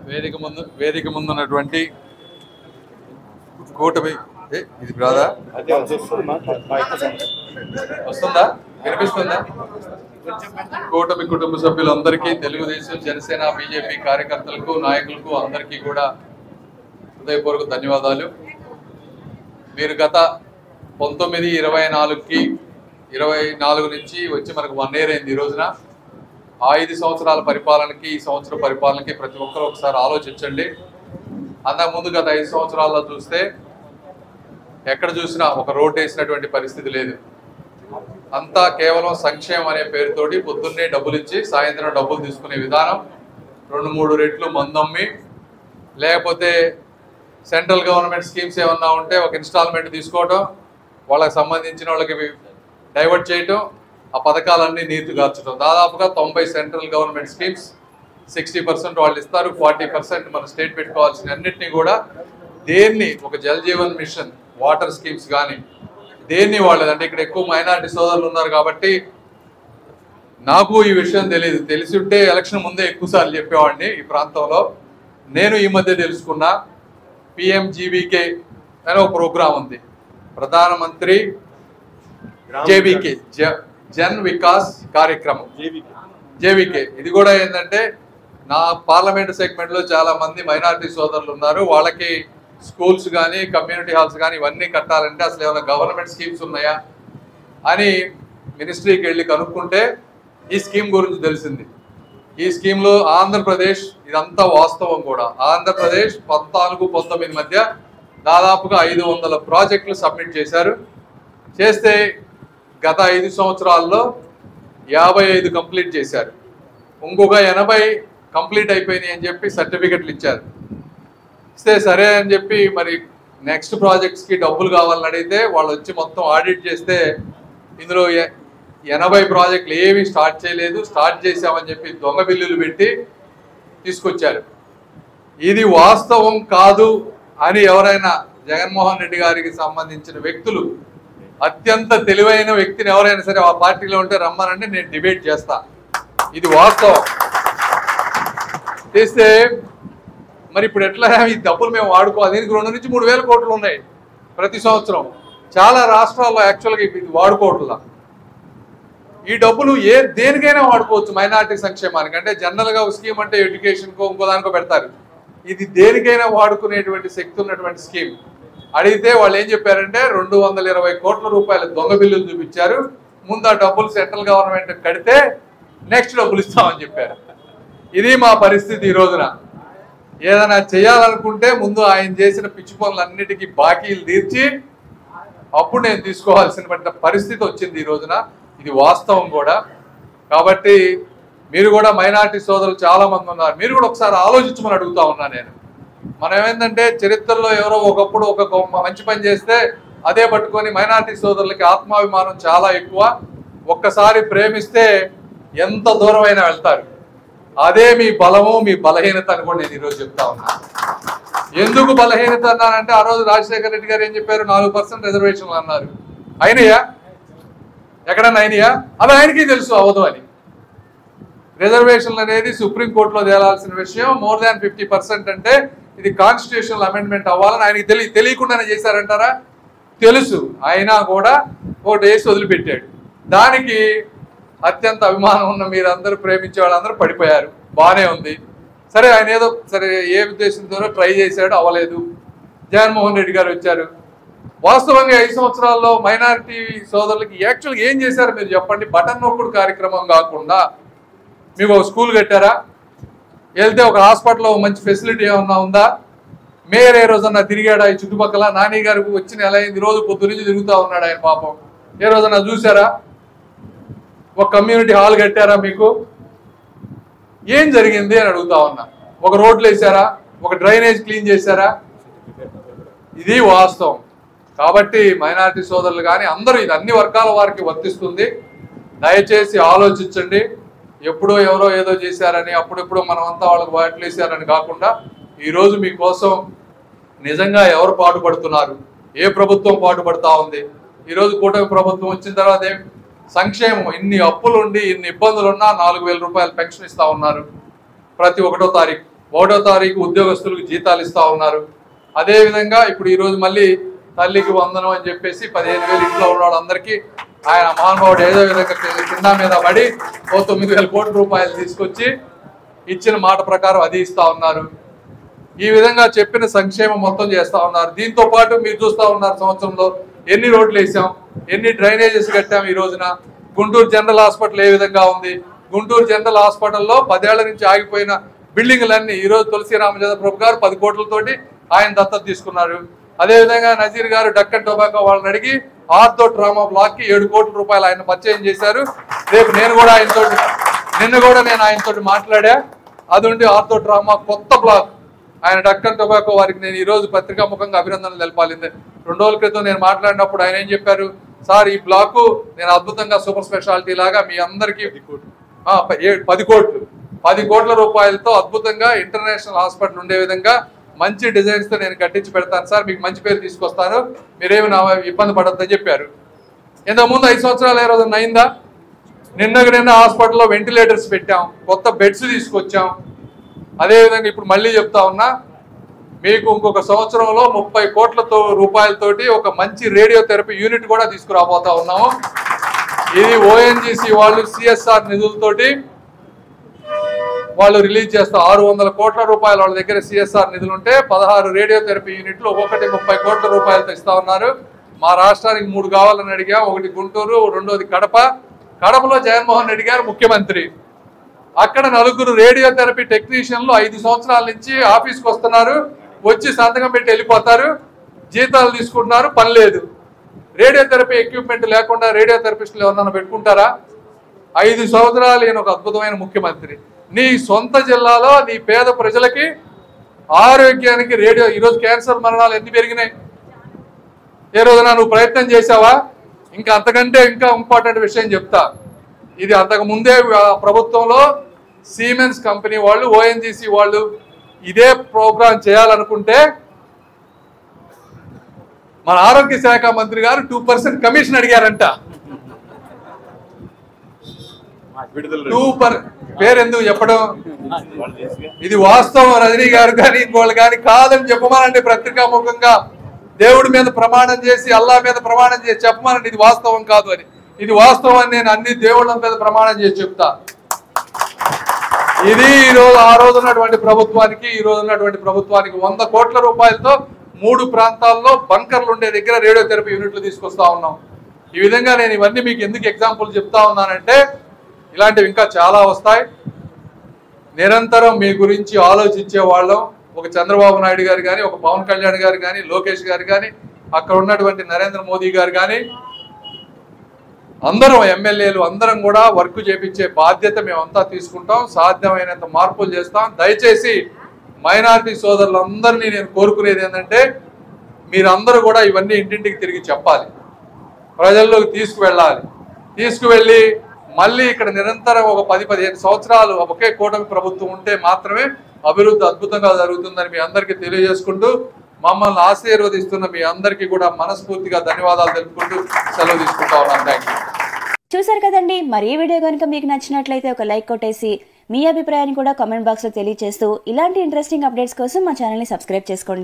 వేదిక ముందు ఉన్నటువంటి కూటమి ఇది బ్రాదా వస్తుందా వినిపిస్తుందా? కూటమి కుటుంబ సభ్యులందరికీ, తెలుగుదేశం, జనసేన, బీజేపీ కార్యకర్తలకు, నాయకులకు అందరికీ కూడా హృదయపూర్వక ధన్యవాదాలు. మీరు గత 19-24 నుంచి వచ్చి మనకు 1 year అయింది. ఈ రోజున 5 సంవత్సరాల పరిపాలనకి, ఈ సంవత్సరం పరిపాలనకి ప్రతి ఒక్కరు ఒకసారి ఆలోచించండి. అంతకుముందు గత 5 సంవత్సరాల్లో చూస్తే ఎక్కడ చూసినా ఒక రోడ్డు వేసినటువంటి పరిస్థితి లేదు. అంతా కేవలం సంక్షేమం అనే పేరుతోటి పొద్దున్నే డబ్బులు ఇచ్చి సాయంత్రం డబ్బులు తీసుకునే విధానం, 2-3 రెట్లు మందమ్మి, లేకపోతే సెంట్రల్ గవర్నమెంట్ స్కీమ్స్ ఏమన్నా ఉంటే ఒక ఇన్స్టాల్మెంట్ తీసుకోవడం, వాళ్ళకి సంబంధించిన వాళ్ళకి డైవర్ట్ చేయటం, ఆ పథకాలన్నీ నీతిగార్చడం. దాదాపుగా 90 సెంట్రల్ గవర్నమెంట్ స్కీమ్స్ 60% వాళ్ళు ఇస్తారు, 40% మన స్టేట్ పెట్టుకోవాల్సిన అన్నింటినీ కూడా దేన్ని ఒక Jal Jeevan mission water schemes కానీ దేన్ని వాళ్ళదంటే ఇక్కడ ఎక్కువ మైనారిటీ సోదరులు ఉన్నారు కాబట్టి నాకు ఈ విషయం తెలియదు. తెలిసి ఉంటే ఎలక్షన్ ముందే ఎక్కువసార్లు చెప్పేవాడిని ఈ ప్రాంతంలో. నేను ఈ మధ్య తెలుసుకున్నా PMGVK అనే ఒక ప్రోగ్రాం ఉంది, ప్రధానమంత్రి JVK జన్ వికాస్ కార్యక్రమం JVK. ఇది కూడా ఏంటంటే నా పార్లమెంట్ సెగ్మెంట్లో చాలా మంది మైనారిటీ సోదరులు ఉన్నారు. వాళ్ళకి స్కూల్స్ కానీ కమ్యూనిటీ హాల్స్ కానీ ఇవన్నీ కట్టాలంటే అసలు ఏమైనా గవర్నమెంట్ స్కీమ్స్ ఉన్నాయా అని మినిస్ట్రీకి వెళ్ళి కనుక్కుంటే ఈ స్కీమ్ గురించి తెలిసింది. ఈ స్కీమ్లో ఆంధ్రప్రదేశ్, ఇదంతా వాస్తవం కూడా, ఆంధ్రప్రదేశ్ 14-19 మధ్య దాదాపుగా 500 ప్రాజెక్టులు సబ్మిట్ చేశారు. చేస్తే గత 5 సంవత్సరాల్లో 55 కంప్లీట్ చేశారు. ఇంకొక 80 కంప్లీట్ అయిపోయినాయి అని చెప్పి సర్టిఫికెట్లు ఇచ్చారు. ఇస్తే సరే అని చెప్పి మరి నెక్స్ట్ ప్రాజెక్ట్స్కి డబ్బులు కావాలని అడిగితే వాళ్ళు వచ్చి మొత్తం ఆడిట్ చేస్తే ఇందులో 80 ప్రాజెక్టులు ఏమీ స్టార్ట్ చేయలేదు, స్టార్ట్ చేశామని చెప్పి దొంగ బిల్లులు పెట్టి తీసుకొచ్చారు. ఇది వాస్తవం కాదు అని ఎవరైనా జగన్మోహన్ రెడ్డి గారికి సంబంధించిన వ్యక్తులు, అత్యంత తెలివైన వ్యక్తిని ఎవరైనా సరే ఆ పార్టీలో ఉంటే రమ్మనండి, నేను డిబేట్ చేస్తా. ఇది వాస్తవం. చేస్తే మరి ఇప్పుడు ఎట్లా ఈ డబ్బులు మేము వాడుకోవాలి? దీనికి 2-3 వేల కోట్లు ఉన్నాయి ప్రతి సంవత్సరం. చాలా రాష్ట్రాల్లో యాక్చువల్గా ఇది వాడుకోవట్లా. ఈ డబ్బులు దేనికైనా వాడుకోవచ్చు మైనారిటీ సంక్షేమానికి. అంటే జనరల్గా ఒక స్కీమ్ అంటే ఎడ్యుకేషన్కో ఇంకో దానికో పెడతారు. ఇది దేనికైనా వాడుకునేటువంటి శక్తి ఉన్నటువంటి స్కీమ్. అడిగితే వాళ్ళు ఏం చెప్పారంటే 220 కోట్ల రూపాయల దొంగ బిల్లులు చూపించారు. ముందు ఆ డబ్బులు సెంట్రల్ గవర్నమెంట్ కడితే నెక్స్ట్ డబ్బులు ఇస్తామని చెప్పారు. ఇది మా పరిస్థితి. ఈ రోజున ఏదైనా చేయాలనుకుంటే ముందు ఆయన చేసిన పిచ్చి పనులన్నిటికీ బాకీలు తీర్చి అప్పుడు నేను తీసుకోవాల్సిన పరిస్థితి వచ్చింది ఈ రోజున. ఇది వాస్తవం కూడా. కాబట్టి మీరు కూడా మైనారిటీ సోదరులు చాలా మంది ఉన్నారు, మీరు కూడా ఒకసారి ఆలోచించమని అడుగుతా ఉన్నా నేను. మనం ఏంటంటే చరిత్రలో ఎవరో ఒకప్పుడు ఒక మంచి పని చేస్తే అదే పట్టుకొని మైనారిటీ సోదరులకి ఆత్మాభిమానం చాలా ఎక్కువ. ఒక్కసారి ప్రేమిస్తే ఎంత దూరమైనా వెళ్తారు. అదే మీ బలము, మీ బలహీనత అని కూడా నేను ఈరోజు చెప్తా ఉన్నా. ఎందుకు బలహీనత అన్నానంటే ఆ రోజు రాజశేఖర రెడ్డి గారు ఏం చెప్పారు, 4% రిజర్వేషన్లు అన్నారు. అయినయా? ఎక్కడన్నా అయినయా? అది ఆయనకి తెలుసు అవ్వదు అని. రిజర్వేషన్లు అనేది సుప్రీంకోర్టులో తేలాల్సిన విషయం. మోర్ దాన్ 50% అంటే ఇది కాన్స్టిట్యూషనల్ అమెండ్మెంట్ అవ్వాలని ఆయనకి తెలియకుండానే చేశారంటారా? తెలుసు. అయినా కూడా ఒకటి వేసి వదిలిపెట్టాడు. దానికి అత్యంత అభిమానం ఉన్న మీరందరూ, ప్రేమించే వాళ్ళందరూ పడిపోయారు. బాగానే ఉంది. సరే, ఆయన ఏదో సరే ఏ ఉద్దేశంతోనో ట్రై చేశాడు, అవ్వలేదు. జగన్మోహన్ రెడ్డి గారు వచ్చారు. వాస్తవంగా 5 సంవత్సరాల్లో మైనారిటీ సోదరులకి యాక్చువల్గా ఏం చేశారు మీరు చెప్పండి? బటన్ నొక్కుడు కార్యక్రమం కాకుండా మీకు ఒక స్కూల్ కట్టారా? వెళ్తే ఒక హాస్పిటల్లో మంచి ఫెసిలిటీ ఏమన్నా ఉందా? మేయర్ ఏ రోజన్నా తిరిగాడా ఈ చుట్టుపక్కల? నాని గారికి వచ్చిన ఎలా అయింది? రోజు పొద్దు నుంచి తిరుగుతూ ఉన్నాడు ఆయన పాపం. ఏ రోజన్నా చూసారా? ఒక కమ్యూనిటీ హాల్ కట్టారా మీకు? ఏం జరిగింది అని అడుగుతా ఉన్నా. ఒక రోడ్లు వేసారా? ఒక డ్రైనేజ్ క్లీన్ చేశారా? ఇది వాస్తవం. కాబట్టి మైనారిటీ సోదరులు కానీ అందరూ, ఇది అన్ని వర్గాల వారికి వర్తిస్తుంది. దయచేసి ఆలోచించండి. ఎప్పుడో ఎవరో ఏదో చేశారని అప్పుడెప్పుడు మనమంతా వాళ్ళకి వాటిలు వేసారని కాకుండా ఈరోజు మీకోసం నిజంగా ఎవరు పాటుపడుతున్నారు, ఏ ప్రభుత్వం పాటుపడతా ఉంది? ఈరోజు కూటమి ప్రభుత్వం వచ్చిన తర్వాత సంక్షేమం, ఇన్ని అప్పులుండి ఇన్ని ఇబ్బందులున్నా 4,000 రూపాయలు పెన్షన్ ఇస్తా ఉన్నారు ప్రతి 1వ తారీఖు. 1వ తారీఖు ఉద్యోగస్తులకు జీతాలు ఇస్తా ఉన్నారు. అదేవిధంగా ఇప్పుడు ఈరోజు మళ్ళీ తల్లికి వందనం అని చెప్పేసి 15,000 ఇంట్లో ఉన్న వాళ్ళందరికీ ఆయన మహానుభావుడు ఏదో విధంగా కింద మీద పడి 9,000 కోట్ల రూపాయలు తీసుకొచ్చి ఇచ్చిన మాట ప్రకారం అది ఇస్తా ఉన్నారు. ఈ విధంగా చెప్పిన సంక్షేమం మొత్తం చేస్తా ఉన్నారు. దీంతో పాటు మీరు చూస్తా ఉన్నారు సంవత్సరంలో ఎన్ని రోడ్లు వేసాం, ఎన్ని డ్రైనేజెస్ కట్టాం. ఈ రోజున గుంటూరు జనరల్ హాస్పిటల్ ఏ విధంగా ఉంది, గుంటూరు జనరల్ హాస్పిటల్లో 10 ఏళ్ల నుంచి ఆగిపోయిన బిల్డింగ్లన్నీ ఈరోజు తులసి రామచంద్ర ప్రభు గారు 10 కోట్లతోటి ఆయన దత్తత తీసుకున్నారు. అదేవిధంగా నజీర్ గారు డక్కన్ టొబాకో వాళ్ళని అడిగి ఆర్థో ట్రామా బ్లాక్ కి 7 కోట్ల రూపాయలు ఆయన పర్చేయం చేశారు. రేపు నిన్న కూడా నేను ఆయనతో మాట్లాడా. అది ఉండి ఆర్థో ట్రామా కొత్త బ్లాక్ ఆయన డక్కన్ టొబాకో వారికి నేను ఈ రోజు పత్రికాముఖంగా అభినందనలు తెలపాలి. 2 రోజుల క్రితం నేను మాట్లాడినప్పుడు ఆయన ఏం చెప్పారు, సార్ ఈ బ్లాకు నేను అద్భుతంగా సూపర్ స్పెషాలిటీ లాగా మీ అందరికీ 10 కోట్ల రూపాయలతో అద్భుతంగా ఇంటర్నేషనల్ హాస్పిటల్ ఉండే విధంగా మంచి డిజైన్స్ తో నేను కట్టించి పెడతాను సార్, మీకు మంచి పేరు తీసుకొస్తాను, మీరేమి నా ఇబ్బంది పడొద్దని చెప్పారు. ఇంతకుముందు 5 సంవత్సరాలు ఏ రోజున అయిందా? నిన్న హాస్పిటల్లో వెంటిలేటర్స్ పెట్టాం, కొత్త బెడ్స్ తీసుకొచ్చాం. అదేవిధంగా ఇప్పుడు మళ్ళీ చెప్తా ఉన్నా, మీకు ఇంకొక సంవత్సరంలో 30 కోట్ల రూపాయలతోటి ఒక మంచి రేడియోథెరపీ యూనిట్ కూడా తీసుకురాబోతా ఉన్నాము. ఇది ఓఎన్జీసీ వాళ్ళు సిఎస్ఆర్ నిధులతోటి వాళ్ళు రిలీజ్ చేస్తారు. 600 కోట్ల రూపాయలు వాళ్ళ దగ్గర సిఎస్ఆర్ నిధులు ఉంటే 16 రేడియోథెరపీ యూనిట్లు ఒక్కొక్కటి 30 కోట్ల రూపాయలతో ఇస్తా ఉన్నారు. మా రాష్ట్రానికి 3 కావాలని అడిగా, ఒకటి గుంటూరు, రెండోది కడప. కడపలో జగన్మోహన్ రెడ్డి గారు ముఖ్యమంత్రి. అక్కడ 4 రేడియోథెరపీ టెక్నీషియన్లు 5 సంవత్సరాల నుంచి ఆఫీస్కి వస్తున్నారు, వచ్చి సంతకం పెట్టి వెళ్ళిపోతారు, జీతాలు తీసుకుంటున్నారు, పని లేదు. రేడియోథెరపీ ఎక్విప్మెంట్ లేకుండా రేడియోథెరపిస్టులు ఎవరన్నా పెట్టుకుంటారా? 5 సంవత్సరాలు ఈయన ఒక అద్భుతమైన ముఖ్యమంత్రి. నీ సొంత జిల్లాలో నీ పేద ప్రజలకి ఆరోగ్యానికి రేడియో, ఈరోజు క్యాన్సర్ మరణాలు ఎన్ని పెరిగినాయి? ఏ రోజున నువ్వు ప్రయత్నం చేసావా? ఇంకా అంతకంటే ఇంకా ఇంపార్టెంట్ విషయం చెప్తా. ఇది అంతకు ముందే ప్రభుత్వంలో సిమెన్స్ కంపెనీ వాళ్ళు, ఓఎన్జీసీ వాళ్ళు ఇదే ప్రోగ్రాం చేయాలనుకుంటే మన ఆరోగ్య శాఖ మంత్రి గారు 2% కమిషన్ అడిగారంట. పేరెందుకు చెప్పడం? ఇది వాస్తవం. రజనీ గారు కానీ ఇంకోళ్ళు కానీ కాదని చెప్పమానండి. పత్రికాముఖంగా దేవుడి మీద ప్రమాణం చేసి, అల్లా మీద ప్రమాణం చేసి చెప్పమానండి ఇది వాస్తవం కాదు అని. ఇది వాస్తవం అని నేను అన్ని దేవుళ్ళ మీద ప్రమాణం చేసి చెప్తా. ఇది ఆ రోజు ఉన్నటువంటి ప్రభుత్వానికి, ఈ రోజు ఉన్నటువంటి ప్రభుత్వానికి 100 కోట్ల రూపాయలతో 3 ప్రాంతాల్లో బంకర్లు ఉండే దగ్గర రేడియోథెరపీ యూనిట్లు తీసుకొస్తా ఉన్నాం. ఈ విధంగా నేను ఇవన్నీ మీకు ఎందుకు ఎగ్జాంపుల్ చెప్తా ఉన్నానంటే, ఇలాంటివి ఇంకా చాలా వస్తాయి. నిరంతరం మీ గురించి ఆలోచించే వాళ్ళం. ఒక చంద్రబాబు నాయుడు గారు కానీ, ఒక పవన్ కళ్యాణ్ గారు కానీ, లోకేష్ గారు కానీ, అక్కడ ఉన్నటువంటి నరేంద్ర మోదీ గారు కానీ, అందరం ఎమ్మెల్యేలు అందరం కూడా వర్క్ చేపించే బాధ్యత మేమంతా తీసుకుంటాం. సాధ్యమైనంత మార్పులు చేస్తాం. దయచేసి మైనారిటీ సోదరులందరినీ నేను కోరుకునేది ఏంటంటే, మీరందరూ కూడా ఇవన్నీ ఇంటింటికి తిరిగి చెప్పాలి, ప్రజల్లోకి తీసుకువెళ్ళాలి. తీసుకువెళ్ళి మళ్ళీ ఇక్కడ నిరంతరం ఒక 10-15 సంవత్సరాలు ఒకే కూటమి ప్రభుత్వం ఉంటే మాత్రమే అభివృద్ధి అద్భుతంగా జరుగుతుందని మీ అందరికీ తెలియజేసుకుంటూ, మమ్మల్ని ఆశీర్వదిస్తున్న మీ అందరికీ కూడా మనస్ఫూర్తిగా ధన్యవాదాలు తెలుపుకుంటూ సెలవు తీసుకుంటా ఉన్నాను. Thank you. చూసారు కదండి. మరి ఈ వీడియో కనుక మీకు నచ్చినట్లయితే ఒక లైక్ కొట్టేసి మీ అభిప్రాయాన్ని కూడా కామెంట్ బాక్స్లో తెలియజేస్తూ ఇలాంటి ఇంట్రెస్టింగ్ అప్డేట్స్ కోసం మా ఛానల్ని సబ్స్క్రైబ్ చేసుకోండి.